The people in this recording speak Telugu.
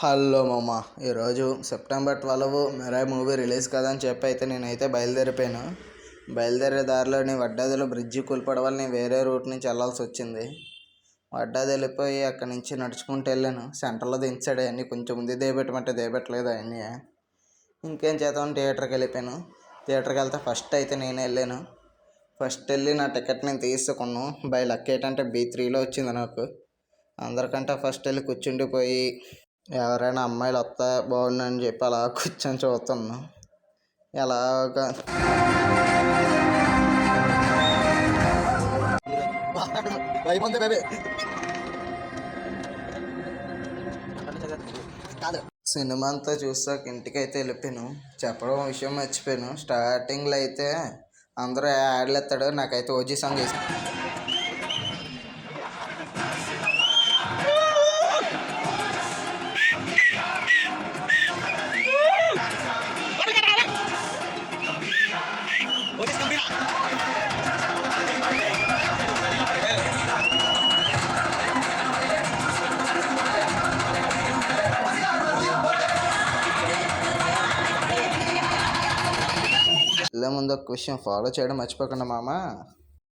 హలో మామ. ఈరోజు సెప్టెంబర్ 12 మిరాయ్ మూవీ రిలీజ్ కదని చెప్పి అయితే నేనైతే బయలుదేరిపోయాను. బయలుదేరే దారిలోని వడ్డాదిలో బ్రిడ్జి కూలిపోవడం వల్ల నేను వేరే రూట్ నుంచి వెళ్ళాల్సి వచ్చింది. వడ్డాది వెళ్ళిపోయి అక్కడి నుంచి నడుచుకుంటూ వెళ్ళాను. సెంటర్లో దించాడు, అవన్నీ కొంచెం ముందు దేయబెట్టమంటే దేయబెట్టలేదు అవన్నీ. ఇంకేం చేద్దామని థియేటర్కి వెళ్ళిపోయాను. థియేటర్కి వెళ్తే ఫస్ట్ అయితే నేనే వెళ్ళాను. ఫస్ట్ వెళ్ళి నా టికెట్ నేను తీసుకున్నాను. బై లక్ ఏంటంటే B3లో వచ్చింది నాకు. అందరికంటే ఫస్ట్ వెళ్ళి కూర్చుండిపోయి ఎవరైనా అమ్మాయిలు వస్తే బాగుండని చెప్పి అలా కూర్చొని చూస్తున్నాను. ఎలాగా సినిమా అంతా చూసాక ఇంటికైతే వెళ్ళిపోయాను. చెప్పడం విషయం మర్చిపోయాను. స్టార్టింగ్లో అయితే అందరూ యాడ్లు ఎత్తాడు, నాకైతే ఓజీ సాంగ్ వేసి వెళ్ళే ముందు ఒక విషయం ఫాలో చేయడం మర్చిపోకుండా మామ.